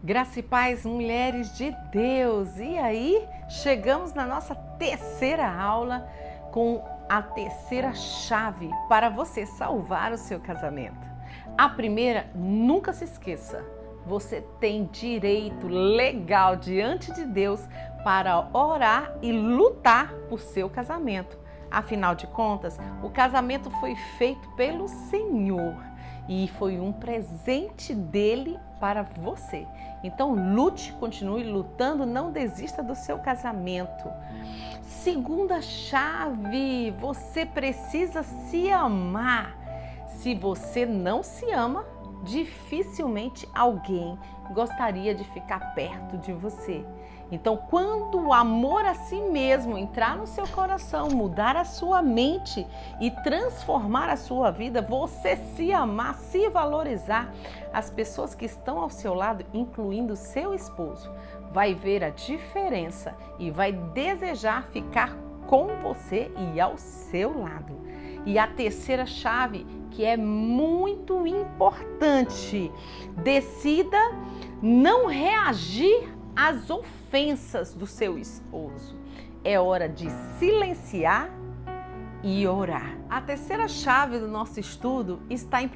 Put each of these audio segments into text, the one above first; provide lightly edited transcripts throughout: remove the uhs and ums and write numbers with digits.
Graça e paz, mulheres de Deus! E aí, chegamos na nossa terceira aula com a terceira chave para você salvar o seu casamento. A primeira, nunca se esqueça, você tem direito legal diante de Deus para orar e lutar por seu casamento. Afinal de contas, o casamento foi feito pelo Senhor e foi um presente dele para você. Então lute, continue lutando, não desista do seu casamento. Segunda chave, você precisa se amar. Se você não se ama, dificilmente alguém gostaria de ficar perto de você. Então, quando o amor a si mesmo entrar no seu coração, mudar a sua mente e transformar a sua vida, você se amar, se valorizar, as pessoas que estão ao seu lado, incluindo seu esposo, vai ver a diferença e vai desejar ficar com você e ao seu lado. E a terceira chave, que é muito importante, decida não reagir às ofensas do seu esposo. É hora de silenciar e orar. A terceira chave do nosso estudo está em 1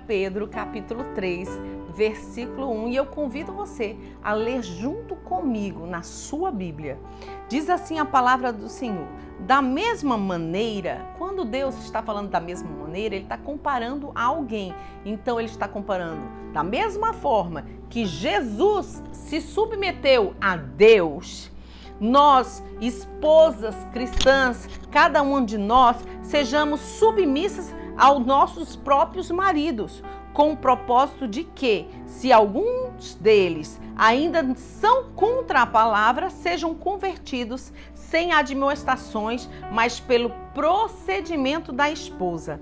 Pedro, capítulo 3, versículo 1, e eu convido você a ler junto comigo na sua Bíblia. Diz assim a palavra do Senhor: da mesma maneira, quando Deus está falando da mesma maneira, Ele está comparando a alguém. Então Ele está comparando da mesma forma que Jesus se submeteu a Deus. Nós, esposas cristãs, cada um de nós, sejamos submissas aos nossos próprios maridos, com o propósito de que, se alguns deles ainda são contra a palavra, sejam convertidos sem admoestações, mas pelo procedimento da esposa,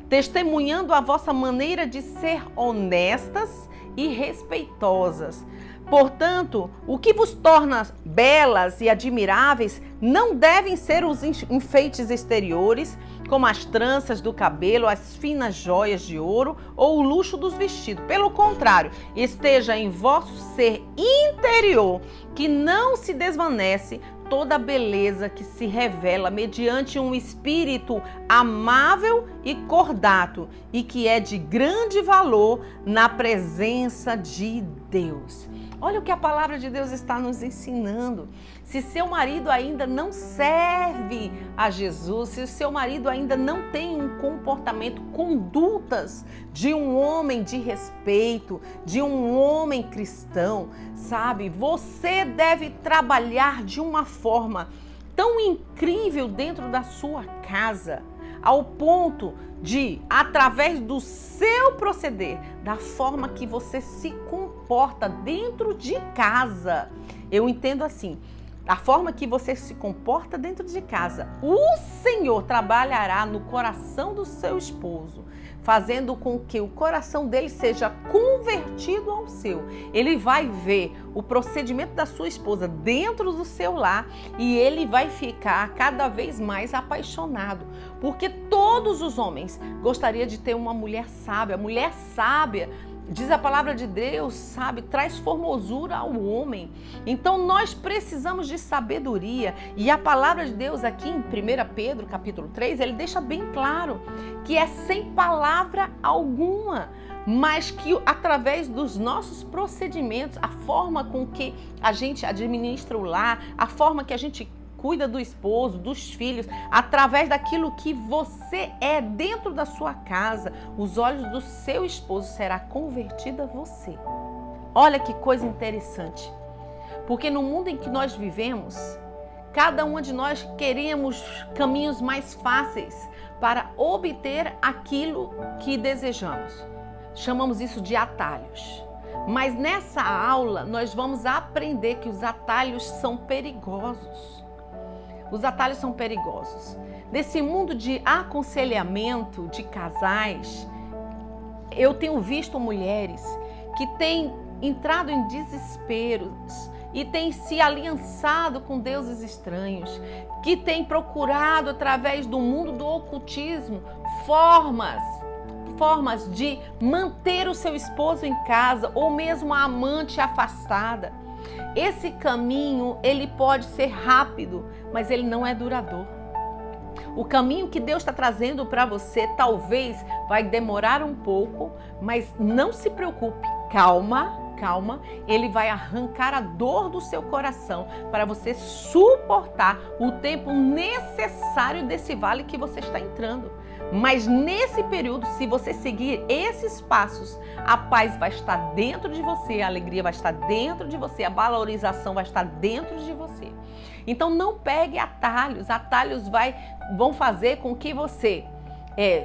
testemunhando a vossa maneira de ser honestas e respeitosas. Portanto, o que vos torna belas e admiráveis não devem ser os enfeites exteriores, como as tranças do cabelo, as finas joias de ouro ou o luxo dos vestidos. Pelo contrário, esteja em vosso ser interior, que não se desvanece, toda a beleza que se revela mediante um espírito amável e cordato e que é de grande valor na presença de Deus. Olha o que a palavra de Deus está nos ensinando. Se seu marido ainda não serve a Jesus, se o seu marido ainda não tem um comportamento, condutas de um homem de respeito, de um homem cristão, sabe? Você deve trabalhar de uma forma tão incrível dentro da sua casa, ao ponto de, através do seu proceder, da forma que você se comporta dentro de casa, eu entendo assim, da forma que você se comporta dentro de casa, o Senhor trabalhará no coração do seu esposo, fazendo com que o coração dele seja convertido ao seu. Ele vai ver o procedimento da sua esposa dentro do seu lar e ele vai ficar cada vez mais apaixonado, porque todos os homens gostariam de ter uma mulher sábia. Mulher sábia, diz a palavra de Deus, sabe, traz formosura ao homem. Então nós precisamos de sabedoria. E a palavra de Deus aqui em 1 Pedro, capítulo 3, ele deixa bem claro que é sem palavra alguma, mas que através dos nossos procedimentos, a forma com que a gente administra o lar, a forma que a gente cuida do esposo, dos filhos, através daquilo que você é dentro da sua casa, os olhos do seu esposo será convertido a você. Olha que coisa interessante, porque no mundo em que nós vivemos, cada uma de nós queremos caminhos mais fáceis para obter aquilo que desejamos. Chamamos isso de atalhos. Mas nessa aula nós vamos aprender que os atalhos são perigosos. Os atalhos são perigosos. Nesse mundo de aconselhamento de casais, eu tenho visto mulheres que têm entrado em desesperos e têm se aliançado com deuses estranhos, que têm procurado através do mundo do ocultismo formas formas de manter o seu esposo em casa ou mesmo a amante afastada. Esse caminho, ele pode ser rápido, mas ele não é duradouro. O caminho que Deus está trazendo para você talvez vai demorar um pouco, mas não se preocupe, calma. Ele vai arrancar a dor do seu coração para você suportar o tempo necessário desse vale que você está entrando. Mas nesse período, se você seguir esses passos, a paz vai estar dentro de você, a alegria vai estar dentro de você, a valorização vai estar dentro de você. Então não pegue atalhos, vão fazer com que você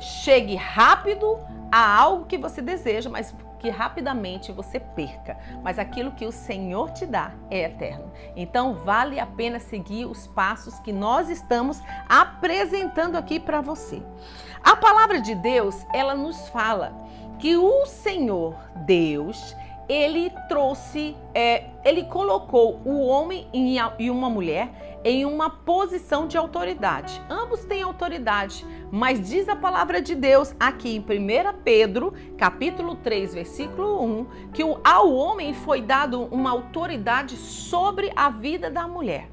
chegue rápido a algo que você deseja, mas que rapidamente você perca. Mas aquilo que o Senhor te dá é eterno. Então vale a pena seguir os passos que nós estamos apresentando aqui para você. A palavra de Deus, ela nos fala que o Senhor Deus, ele colocou o homem e uma mulher em uma posição de autoridade. Ambos têm autoridade, mas diz a palavra de Deus aqui em 1 Pedro, capítulo 3, versículo 1, que ao homem foi dado uma autoridade sobre a vida da mulher.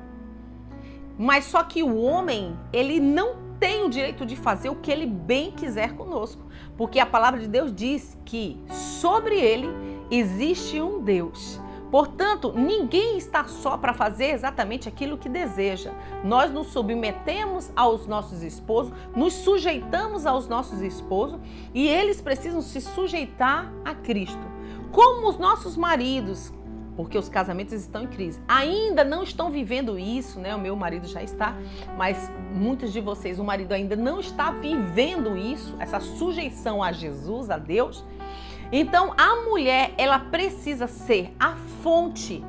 Mas só que o homem, ele não tem o direito de fazer o que ele bem quiser conosco, porque a palavra de Deus diz que sobre ele existe um Deus. Portanto, ninguém está só para fazer exatamente aquilo que deseja. Nós nos submetemos aos nossos esposos, nos sujeitamos aos nossos esposos e eles precisam se sujeitar a Cristo. Como os nossos maridos, porque os casamentos estão em crise, ainda não estão vivendo isso, né? O meu marido já está, mas muitos de vocês, o marido ainda não está vivendo isso, essa sujeição a Jesus, a Deus. Então, a mulher, ela precisa ser a fonte,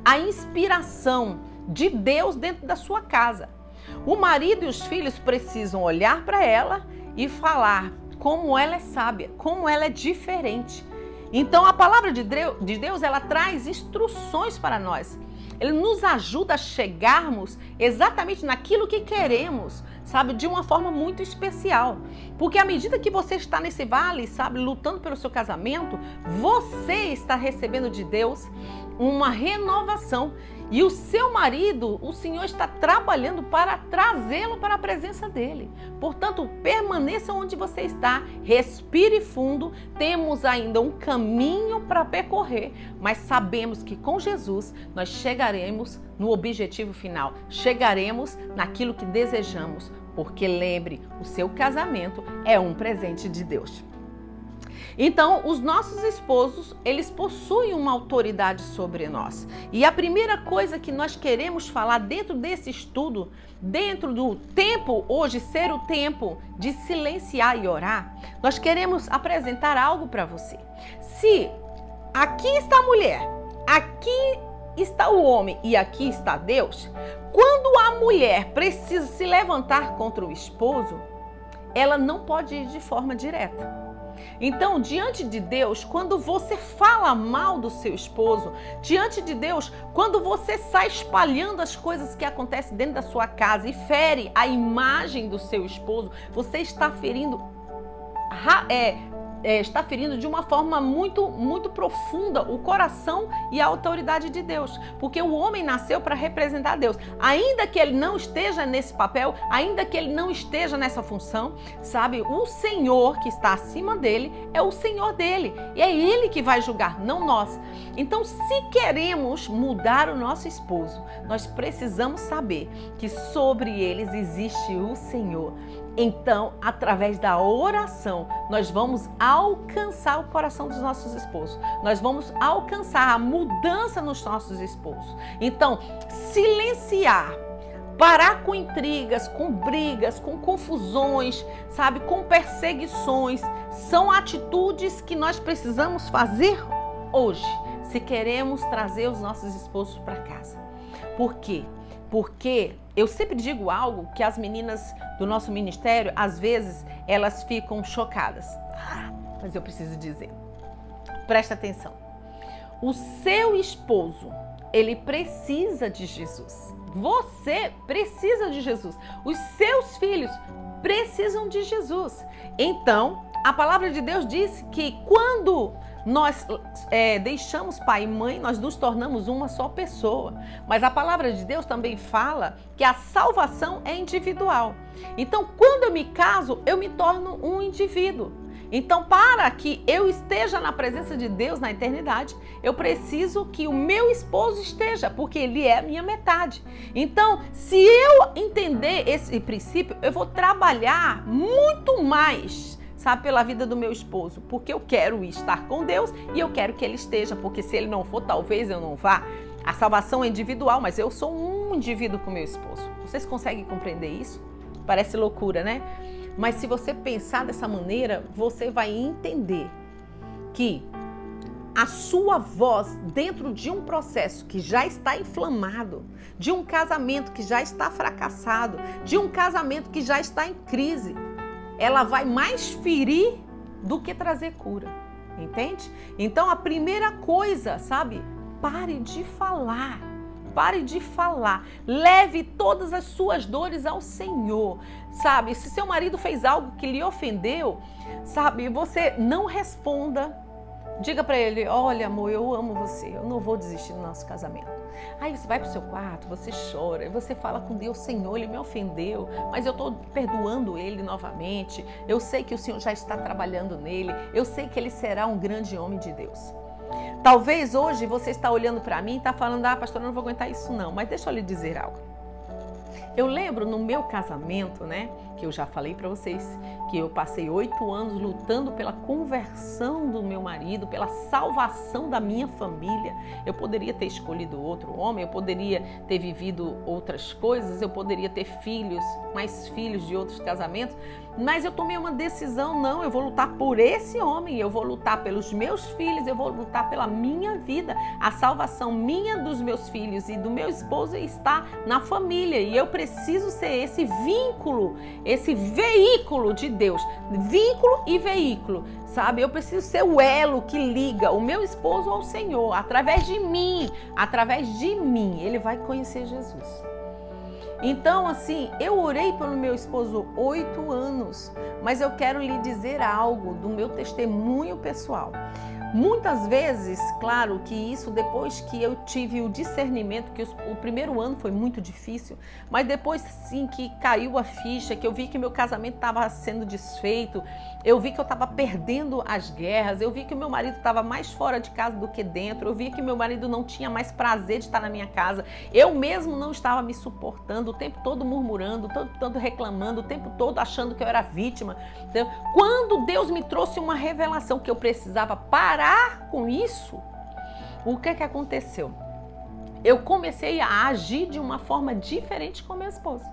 a inspiração de Deus dentro da sua casa. O marido e os filhos precisam olhar para ela e falar como ela é sábia, como ela é diferente. Então, a palavra de Deus, ela traz instruções para nós. Ele nos ajuda a chegarmos exatamente naquilo que queremos, sabe, de uma forma muito especial. Porque à medida que você está nesse vale, sabe, lutando pelo seu casamento, você está recebendo de Deus uma renovação. E o seu marido, o Senhor está trabalhando para trazê-lo para a presença dele. Portanto, permaneça onde você está, respire fundo. Temos ainda um caminho para percorrer, mas sabemos que com Jesus nós chegaremos no objetivo final, chegaremos naquilo que desejamos, porque lembre, o seu casamento é um presente de Deus. Então, os nossos esposos, eles possuem uma autoridade sobre nós. E a primeira coisa que nós queremos falar dentro desse estudo, dentro do tempo hoje ser o tempo de silenciar e orar, nós queremos apresentar algo para você. Se aqui está a mulher, aqui está o homem e aqui está Deus, quando a mulher precisa se levantar contra o esposo, ela não pode ir de forma direta. Então, diante de Deus, quando você fala mal do seu esposo, diante de Deus, quando você sai espalhando as coisas que acontecem dentro da sua casa e fere a imagem do seu esposo, você está ferindo de uma forma muito, muito profunda o coração e a autoridade de Deus, porque o homem nasceu para representar Deus, ainda que ele não esteja nesse papel, ainda que ele não esteja nessa função, sabe, o Senhor que está acima dele é o Senhor dele, e é ele que vai julgar, não nós. Então, se queremos mudar o nosso esposo, nós precisamos saber que sobre eles existe o Senhor. Então, através da oração, nós vamos alcançar o coração dos nossos esposos. Nós vamos alcançar a mudança nos nossos esposos. Então, silenciar, parar com intrigas, com brigas, com confusões, sabe, com perseguições, são atitudes que nós precisamos fazer hoje, se queremos trazer os nossos esposos para casa. Por quê? Porque eu sempre digo algo que as meninas do nosso ministério, às vezes, elas ficam chocadas. Mas eu preciso dizer. Presta atenção. O seu esposo, ele precisa de Jesus. Você precisa de Jesus. Os seus filhos precisam de Jesus. Então, a palavra de Deus diz que quando nós deixamos pai e mãe, nós nos tornamos uma só pessoa. Mas a palavra de Deus também fala que a salvação é individual. Então, quando eu me caso, eu me torno um indivíduo. Então, para que eu esteja na presença de Deus na eternidade, eu preciso que o meu esposo esteja, porque ele é a minha metade. Então, se eu entender esse princípio, eu vou trabalhar muito mais, sabe, pela vida do meu esposo, porque eu quero estar com Deus e eu quero que ele esteja, porque se ele não for, talvez eu não vá. A salvação é individual, mas eu sou um indivíduo com meu esposo. Vocês conseguem compreender isso? Parece loucura, né? Mas se você pensar dessa maneira, você vai entender que a sua voz dentro de um processo que já está inflamado, de um casamento que já está fracassado, de um casamento que já está em crise, ela vai mais ferir do que trazer cura, entende? Então a primeira coisa, sabe? Pare de falar. Pare de falar, leve todas as suas dores ao Senhor, sabe? Se seu marido fez algo que lhe ofendeu, sabe? Você não responda. Diga para ele, olha amor, eu amo você, eu não vou desistir do nosso casamento. Aí você vai pro seu quarto, você chora, você fala com Deus, Senhor, ele me ofendeu, mas eu estou perdoando ele novamente. Eu sei que o Senhor já está trabalhando nele, eu sei que ele será um grande homem de Deus. Talvez hoje você está olhando para mim e está falando, pastor, eu não vou aguentar isso não, mas deixa eu lhe dizer algo. Eu lembro no meu casamento, né, que eu já falei para vocês, que eu passei 8 anos lutando pela conversão do meu marido, pela salvação da minha família. Eu poderia ter escolhido outro homem, eu poderia ter vivido outras coisas, eu poderia ter filhos, mais filhos de outros casamentos, mas eu tomei uma decisão, não, eu vou lutar por esse homem, eu vou lutar pelos meus filhos, eu vou lutar pela minha vida. A salvação minha, dos meus filhos e do meu esposo está na família e eu preciso ser esse vínculo, esse veículo de Deus, vínculo e veículo, sabe? Eu preciso ser o elo que liga o meu esposo ao Senhor, através de mim, ele vai conhecer Jesus. Então, assim, eu orei pelo meu esposo 8 anos, mas eu quero lhe dizer algo do meu testemunho pessoal. Muitas vezes, claro que isso depois que eu tive o discernimento, que o primeiro ano foi muito difícil, mas depois sim que caiu a ficha, que eu vi que meu casamento estava sendo desfeito, eu vi que eu estava perdendo as guerras, eu vi que o meu marido estava mais fora de casa do que dentro, eu vi que meu marido não tinha mais prazer de estar na minha casa, eu mesmo não estava me suportando, o tempo todo murmurando, o tempo todo reclamando, o tempo todo achando que eu era vítima. Então, quando Deus me trouxe uma revelação que eu precisava parar com isso, o que aconteceu? Eu comecei a agir de uma forma diferente com meu esposo.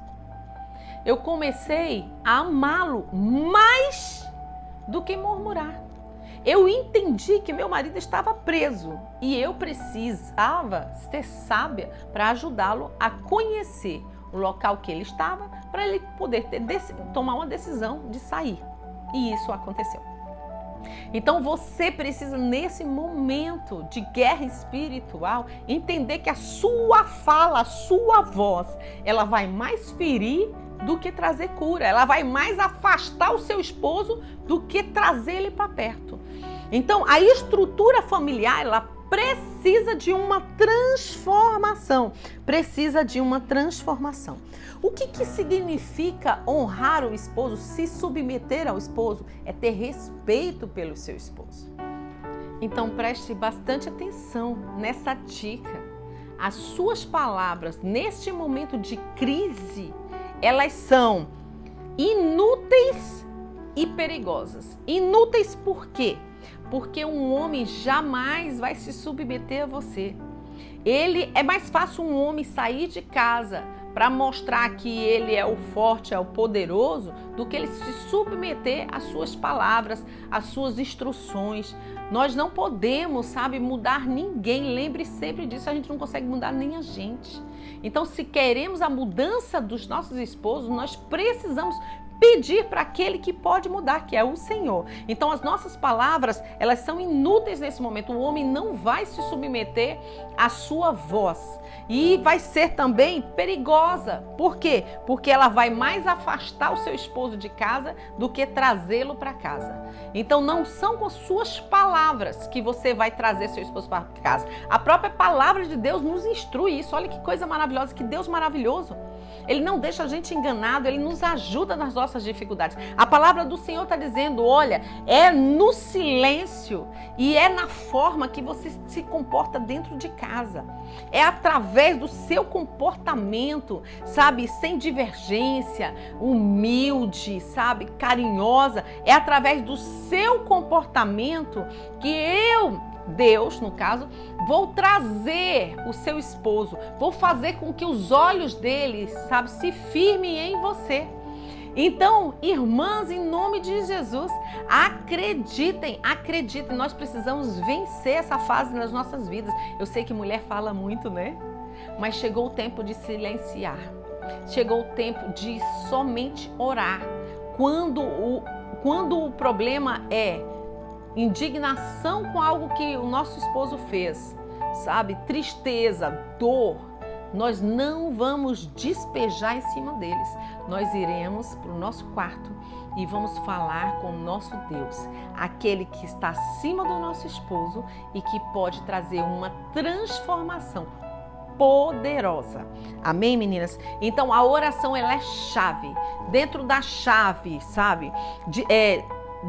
Eu comecei a amá-lo mais do que murmurar. Eu entendi que meu marido estava preso e eu precisava ser sábia para ajudá-lo a conhecer o local que ele estava, para ele poder tomar uma decisão de sair. E isso aconteceu. Então você precisa, nesse momento de guerra espiritual, entender que a sua fala, a sua voz, ela vai mais ferir do que trazer cura. Ela vai mais afastar o seu esposo do que trazer ele para perto. Então a estrutura familiar, ela precisa de uma transformação. Precisa de uma transformação. O que significa honrar o esposo, se submeter ao esposo? É ter respeito pelo seu esposo. Então preste bastante atenção nessa dica. As suas palavras, neste momento de crise, elas são inúteis e perigosas. Inúteis por quê? Porque um homem jamais vai se submeter a você. É mais fácil um homem sair de casa para mostrar que ele é o forte, é o poderoso, do que ele se submeter às suas palavras, às suas instruções. Nós não podemos, sabe, mudar ninguém. Lembre sempre disso, a gente não consegue mudar nem a gente. Então, se queremos a mudança dos nossos esposos, nós precisamos pedir para aquele que pode mudar, que é o Senhor. Então as nossas palavras, elas são inúteis nesse momento. O homem não vai se submeter à sua voz. E vai ser também perigosa. Por quê? Porque ela vai mais afastar o seu esposo de casa do que trazê-lo para casa. Então não são com suas palavras que você vai trazer seu esposo para casa. A própria palavra de Deus nos instrui isso. Olha que coisa maravilhosa, que Deus maravilhoso. Ele não deixa a gente enganado, Ele nos ajuda nas nossas dificuldades. A palavra do Senhor está dizendo, olha, é no silêncio e é na forma que você se comporta dentro de casa. É através do seu comportamento, sabe, sem divergência, humilde, sabe, carinhosa. É através do seu comportamento que Deus, no caso, vou trazer o seu esposo, vou fazer com que os olhos dele, sabe, se firmem em você. Então, irmãs, em nome de Jesus, acreditem, nós precisamos vencer essa fase nas nossas vidas. Eu sei que mulher fala muito, né? Mas chegou o tempo de silenciar, chegou o tempo de somente orar. Quando o problema é indignação com algo que o nosso esposo fez, sabe? Tristeza, dor, nós não vamos despejar em cima deles. Nós iremos para o nosso quarto e vamos falar com o nosso Deus, aquele que está acima do nosso esposo e que pode trazer uma transformação poderosa. Amém, meninas? Então a oração, ela é chave. Dentro da chave, sabe?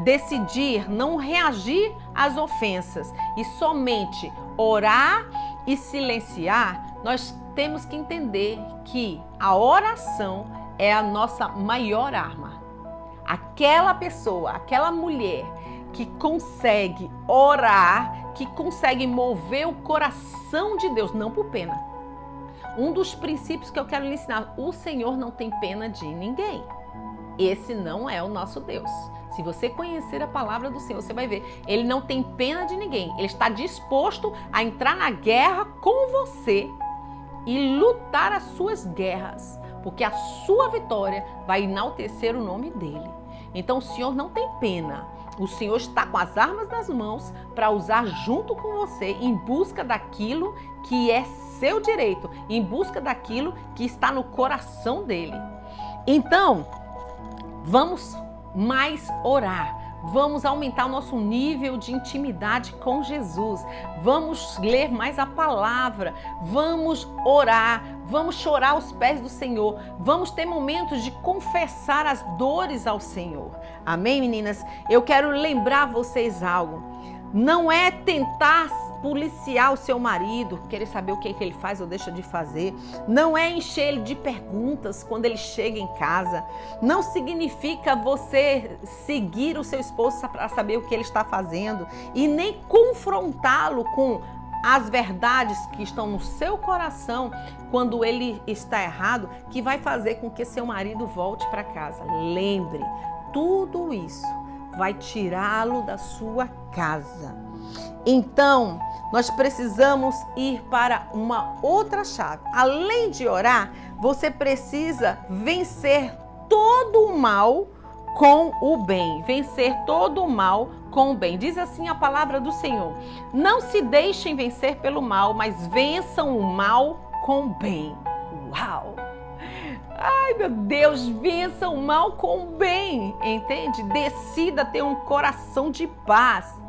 Decidir não reagir às ofensas e somente orar e silenciar, nós temos que entender que a oração é a nossa maior arma. Aquela pessoa, aquela mulher que consegue orar, que consegue mover o coração de Deus, não por pena. Um dos princípios que eu quero lhe ensinar, o Senhor não tem pena de ninguém. Esse não é o nosso Deus. Se você conhecer a palavra do Senhor, você vai ver. Ele não tem pena de ninguém. Ele está disposto a entrar na guerra com você e lutar as suas guerras, porque a sua vitória vai enaltecer o nome dele. Então o Senhor não tem pena. O Senhor está com as armas nas mãos para usar junto com você em busca daquilo que é seu direito, em busca daquilo que está no coração dele. Então, vamos mais orar. Vamos aumentar o nosso nível de intimidade com Jesus. Vamos ler mais a palavra. Vamos orar. Vamos chorar aos pés do Senhor. Vamos ter momentos de confessar as dores ao Senhor. Amém, meninas? Eu quero lembrar vocês algo. Não é tentar policiar o seu marido, querer saber o que ele faz ou deixa de fazer. Não é encher ele de perguntas quando ele chega em casa. Não significa você seguir o seu esposo para saber o que ele está fazendo e nem confrontá-lo com as verdades que estão no seu coração quando ele está errado, que vai fazer com que seu marido volte para casa. Lembre, tudo isso vai tirá-lo da sua casa. Então, nós precisamos ir para uma outra chave. Além de orar, você precisa vencer todo o mal com o bem. Vencer todo o mal com o bem. Diz assim a palavra do Senhor: não se deixem vencer pelo mal, mas vençam o mal com o bem. Uau! Ai, meu Deus, vença o mal com o bem, entende? Decida ter um coração de paz.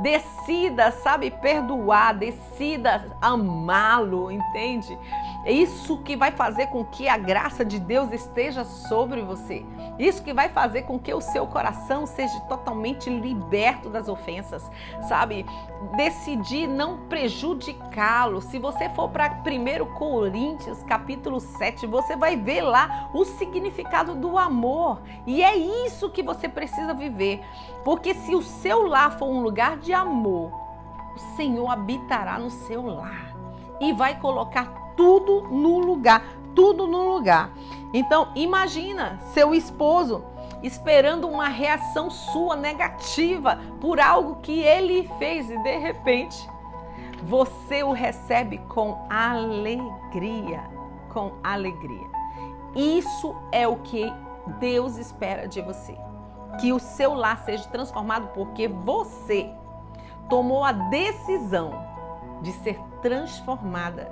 Decida, sabe, perdoar, decida amá-lo, entende? É isso que vai fazer com que a graça de Deus esteja sobre você. Isso que vai fazer com que o seu coração seja totalmente liberto das ofensas, sabe? Decidir não prejudicá-lo. Se você for para 1 Coríntios, capítulo 7, você vai ver lá o significado do amor. E é isso que você precisa viver. Porque se o seu lar for um lugar de amor, o Senhor habitará no seu lar e vai colocar tudo no lugar, tudo no lugar. Então, imagina seu esposo esperando uma reação sua negativa por algo que ele fez e de repente você o recebe com alegria, com alegria. Isso é o que Deus espera de você. Que o seu lar seja transformado porque você tomou a decisão de ser transformada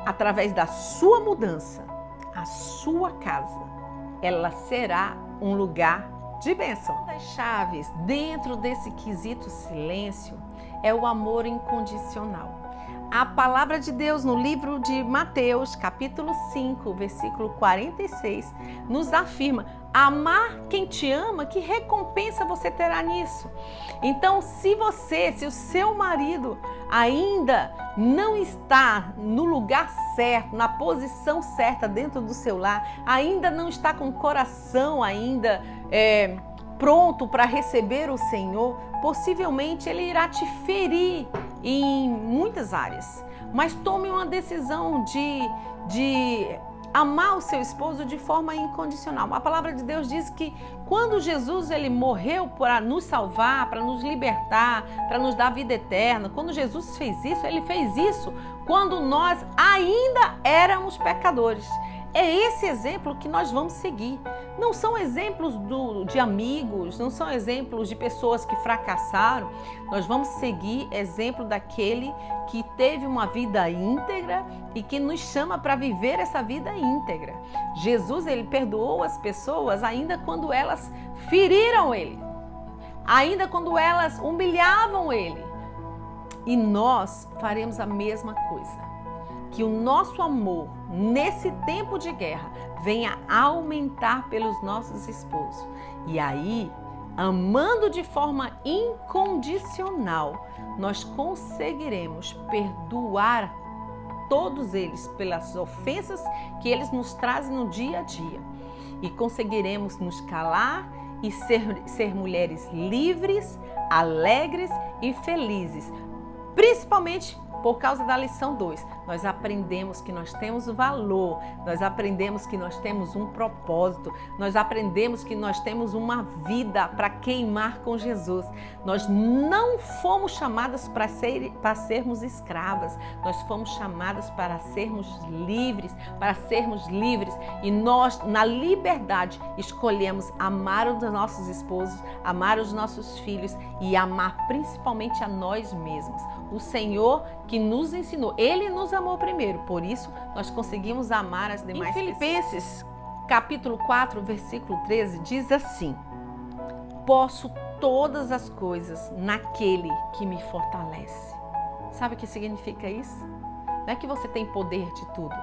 através da sua mudança. A sua casa, ela será um lugar de bênção. Uma das chaves dentro desse quesito silêncio é o amor incondicional. A palavra de Deus no livro de Mateus, capítulo 5, versículo 46, nos afirma: amar quem te ama, que recompensa você terá nisso? Então, se o seu marido ainda não está no lugar certo, na posição certa dentro do seu lar, ainda não está com o coração ainda pronto para receber o Senhor, possivelmente ele irá te ferir em muitas áreas. Mas tome uma decisão de amar o seu esposo de forma incondicional. A palavra de Deus diz que quando Jesus ele morreu para nos salvar, para nos libertar, para nos dar vida eterna, quando Jesus fez isso, ele fez isso quando nós ainda éramos pecadores. É esse exemplo que nós vamos seguir. Não são exemplos de amigos, não são exemplos de pessoas que fracassaram. Nós vamos seguir exemplo daquele que teve uma vida íntegra e que nos chama para viver essa vida íntegra. Jesus, ele perdoou as pessoas ainda quando elas feriram ele, ainda quando elas humilhavam ele. E nós faremos a mesma coisa. Que o nosso amor, nesse tempo de guerra, venha aumentar pelos nossos esposos. E aí, amando de forma incondicional, nós conseguiremos perdoar todos eles pelas ofensas que eles nos trazem no dia a dia. E conseguiremos nos calar e ser mulheres livres, alegres e felizes. Principalmente por causa da lição 2, nós aprendemos que nós temos valor, nós aprendemos que nós temos um propósito, nós aprendemos que nós temos uma vida para queimar com Jesus. Nós não fomos chamadas para sermos escravas, nós fomos chamadas para sermos livres, e nós, na liberdade, escolhemos amar os nossos esposos, amar os nossos filhos e amar principalmente a nós mesmos. O Senhor que nos ensinou, Ele nos amou primeiro, por isso nós conseguimos amar as demais pessoas. Em Filipenses, capítulo 4, versículo 13, diz assim: posso todas as coisas naquele que me fortalece. Sabe o que significa isso? Não é que você tem poder de tudo,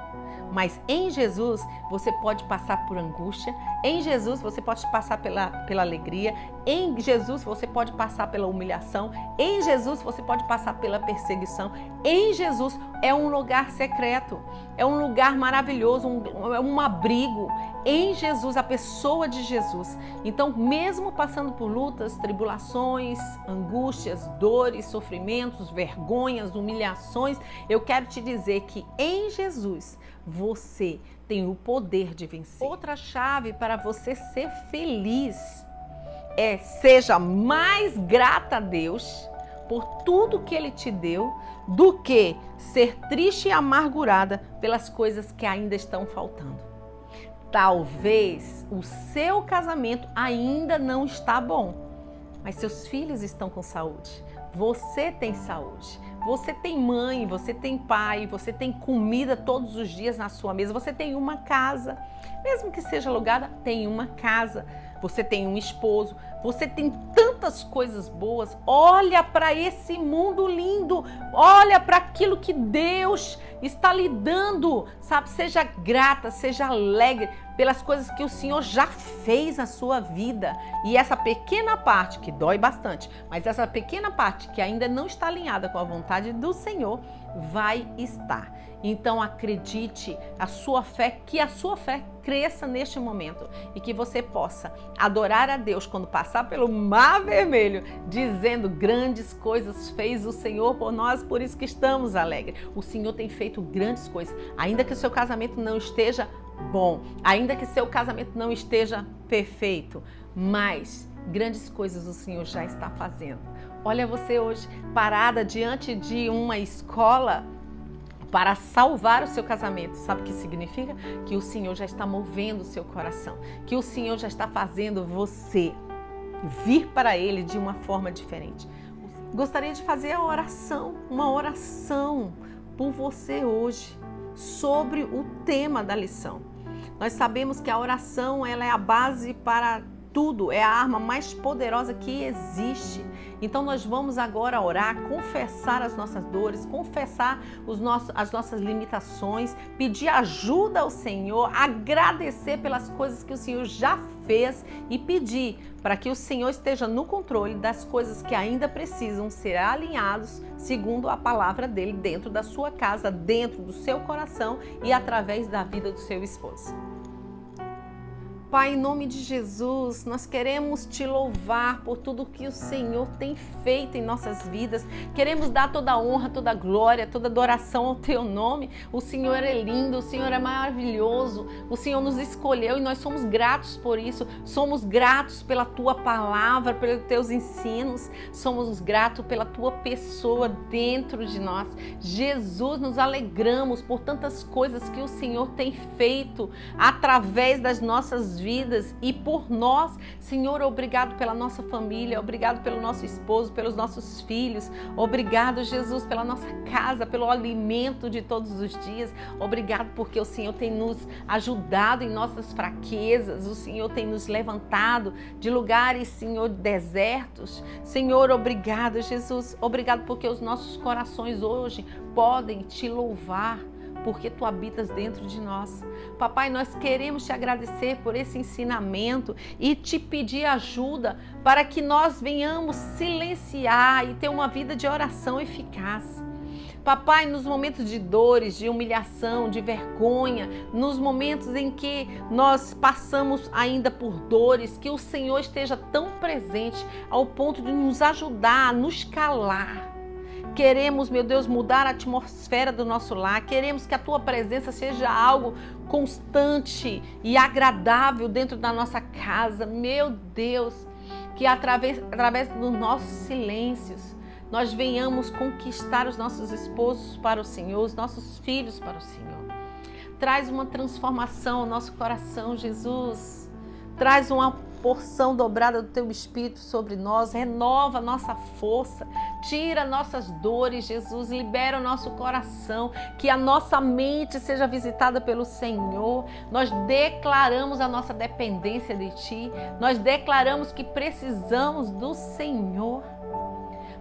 mas em Jesus você pode passar por angústia, em Jesus você pode passar pela alegria, em Jesus você pode passar pela humilhação, em Jesus você pode passar pela perseguição. Em Jesus é um lugar secreto, é um lugar maravilhoso, é um abrigo. Em Jesus, a pessoa de Jesus. Então, mesmo passando por lutas, tribulações, angústias, dores, sofrimentos, vergonhas, humilhações, eu quero te dizer que em Jesus você tem o poder de vencer. Outra chave para você ser feliz é: seja mais grata a Deus por tudo que Ele te deu do que ser triste e amargurada pelas coisas que ainda estão faltando. Talvez o seu casamento ainda não está bom, mas seus filhos estão com saúde. Você tem saúde. Você tem mãe, você tem pai, você tem comida todos os dias na sua mesa. Você tem uma casa, mesmo que seja alugada, tem uma casa. Você tem um esposo, você tem tantas coisas boas. Olha para esse mundo lindo, olha para aquilo que Deus está lhe dando, sabe? Seja grata, seja alegre pelas coisas que o Senhor já fez na sua vida. E essa pequena parte, que dói bastante, mas essa pequena parte que ainda não está alinhada com a vontade do Senhor, vai estar. Então acredite, que a sua fé cresça neste momento e que você possa adorar a Deus quando passar pelo mar vermelho, dizendo: grandes coisas fez o Senhor por nós, por isso que estamos alegres. O Senhor tem feito grandes coisas, ainda que o seu casamento não esteja bom, ainda que seu casamento não esteja perfeito, mas grandes coisas o Senhor já está fazendo. Olha você hoje parada diante de uma escola para salvar o seu casamento. Sabe o que significa? Que o Senhor já está movendo o seu coração, que o Senhor já está fazendo você vir para Ele de uma forma diferente. Gostaria de fazer uma oração por você hoje, sobre o tema da lição. Nós sabemos que a oração, ela é a base para tudo, é a arma mais poderosa que existe. Então nós vamos agora orar, confessar as nossas dores, confessar as nossas limitações, pedir ajuda ao Senhor, agradecer pelas coisas que o Senhor já fez e pedir para que o Senhor esteja no controle das coisas que ainda precisam ser alinhados segundo a palavra dele dentro da sua casa, dentro do seu coração e através da vida do seu esposo. Pai, em nome de Jesus, nós queremos te louvar por tudo que o Senhor tem feito em nossas vidas. Queremos dar toda a honra, toda a glória, toda a adoração ao teu nome. O Senhor é lindo, o Senhor é maravilhoso. O Senhor nos escolheu e nós somos gratos por isso. Somos gratos pela tua palavra, pelos teus ensinos. Somos gratos pela tua pessoa dentro de nós. Jesus, nos alegramos por tantas coisas que o Senhor tem feito através das nossas vidas e por nós. Senhor, obrigado pela nossa família, obrigado pelo nosso esposo, pelos nossos filhos, obrigado, Jesus, pela nossa casa, pelo alimento de todos os dias, obrigado porque o Senhor tem nos ajudado em nossas fraquezas, o Senhor tem nos levantado de lugares, Senhor, desertos. Senhor, obrigado, Jesus, obrigado porque os nossos corações hoje podem te louvar, porque tu habitas dentro de nós. Papai, nós queremos te agradecer por esse ensinamento e te pedir ajuda para que nós venhamos silenciar e ter uma vida de oração eficaz. Papai, nos momentos de dores, de humilhação, de vergonha, nos momentos em que nós passamos ainda por dores, que o Senhor esteja tão presente ao ponto de nos ajudar a nos calar. Queremos, meu Deus, mudar a atmosfera do nosso lar. Queremos que a tua presença seja algo constante e agradável dentro da nossa casa. Meu Deus, que através dos nossos silêncios, nós venhamos conquistar os nossos esposos para o Senhor, os nossos filhos para o Senhor. Traz uma transformação ao nosso coração, Jesus. Traz uma porção dobrada do teu Espírito sobre nós, renova a nossa força, tira nossas dores, Jesus, libera o nosso coração, que a nossa mente seja visitada pelo Senhor. Nós declaramos a nossa dependência de Ti, nós declaramos que precisamos do Senhor.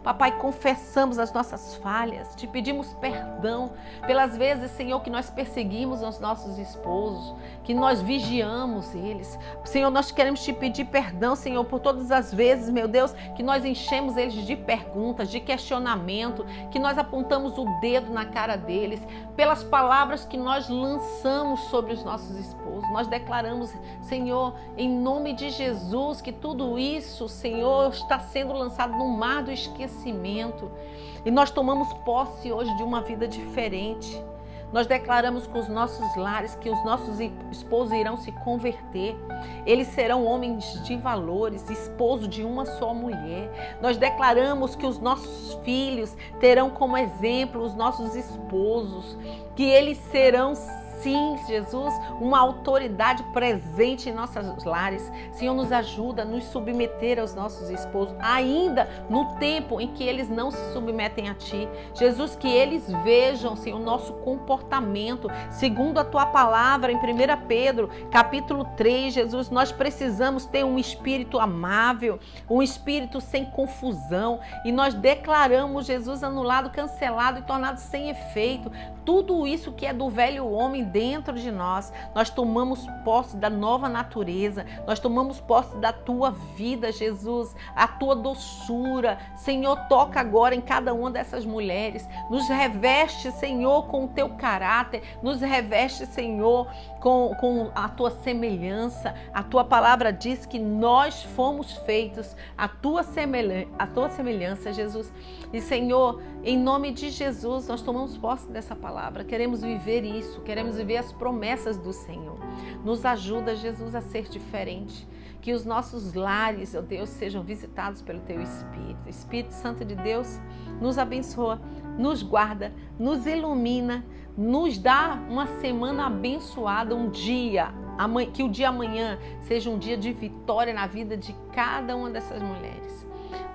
Papai, confessamos as nossas falhas, te pedimos perdão pelas vezes, Senhor, que nós perseguimos os nossos esposos, que nós vigiamos eles. Senhor, nós queremos te pedir perdão, Senhor, por todas as vezes, meu Deus, que nós enchemos eles de perguntas, de questionamento, que nós apontamos o dedo na cara deles, pelas palavras que nós lançamos sobre os nossos esposos. Nós declaramos, Senhor, em nome de Jesus, que tudo isso, Senhor, está sendo lançado no mar do esquecimento. E nós tomamos posse hoje de uma vida diferente. Nós declaramos com os nossos lares que os nossos esposos irão se converter. Eles serão homens de valores, esposo de uma só mulher. Nós declaramos que os nossos filhos terão como exemplo os nossos esposos, que eles serão, sim, Jesus, uma autoridade presente em nossos lares. Senhor, nos ajuda a nos submeter aos nossos esposos, ainda no tempo em que eles não se submetem a Ti. Jesus, que eles vejam, Senhor, o nosso comportamento, segundo a Tua palavra em 1 Pedro, capítulo 3, Jesus, nós precisamos ter um espírito amável, um espírito sem confusão, e nós declaramos, Jesus, anulado, cancelado e tornado sem efeito tudo isso que é do velho homem dentro de nós. Nós tomamos posse da nova natureza, nós tomamos posse da Tua vida, Jesus, a Tua doçura. Senhor, toca agora em cada uma dessas mulheres, nos reveste, Senhor, com o Teu caráter, nos reveste, Senhor, com a Tua semelhança. A Tua palavra diz que nós fomos feitos a Tua semelhança, Jesus. E, Senhor, em nome de Jesus, nós tomamos posse dessa palavra, queremos viver isso, queremos viver as promessas do Senhor. Nos ajuda, Jesus, a ser diferente. Que os nossos lares, ó Deus, sejam visitados pelo Teu Espírito. Espírito Santo de Deus, nos abençoa, nos guarda, nos ilumina, nos dá uma semana abençoada, um dia, que o dia amanhã seja um dia de vitória na vida de cada uma dessas mulheres.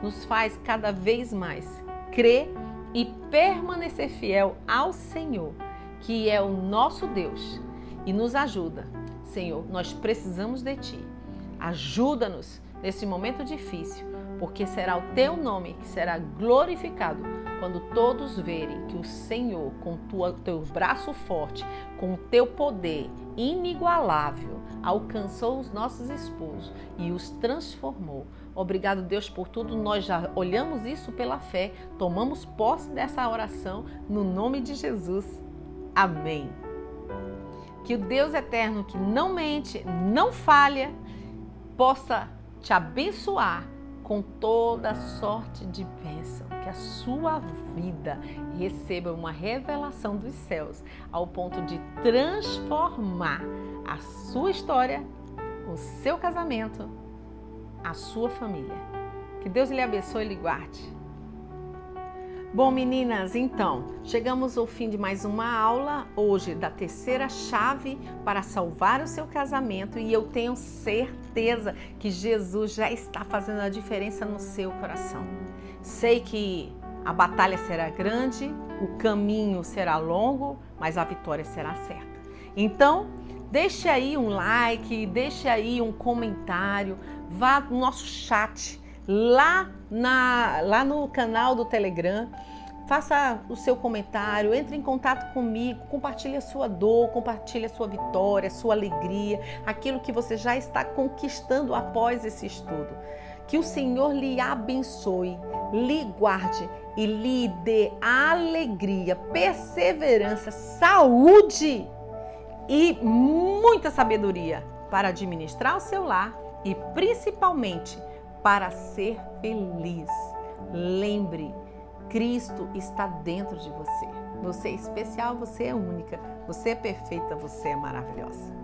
Nos faz cada vez mais crer e permanecer fiel ao Senhor, que é o nosso Deus, e nos ajuda. Senhor, nós precisamos de Ti. Ajuda-nos nesse momento difícil, porque será o Teu nome que será glorificado quando todos verem que o Senhor, com o Teu braço forte, com o Teu poder inigualável, alcançou os nossos esposos e os transformou. Obrigado, Deus, por tudo. Nós já olhamos isso pela fé, tomamos posse dessa oração no nome de Jesus. Amém. Que o Deus eterno, que não mente, não falha, possa te abençoar com toda sorte de bênção, que a sua vida receba uma revelação dos céus ao ponto de transformar a sua história, o seu casamento, a sua família. Que Deus lhe abençoe e lhe guarde. Bom, meninas, então, chegamos ao fim de mais uma aula, hoje da terceira chave para salvar o seu casamento, e eu tenho certeza que Jesus já está fazendo a diferença no seu coração. Sei que a batalha será grande, o caminho será longo, mas a vitória será certa. Então, deixe aí um like, deixe aí um comentário, vá no nosso chat, lá no canal do Telegram, faça o seu comentário, entre em contato comigo, compartilhe a sua dor, compartilhe a sua vitória, a sua alegria, aquilo que você já está conquistando após esse estudo. Que o Senhor lhe abençoe, lhe guarde e lhe dê alegria, perseverança, saúde e muita sabedoria para administrar o seu lar e principalmente para ser feliz. Lembre, Cristo está dentro de você. Você é especial, você é única, você é perfeita, você é maravilhosa.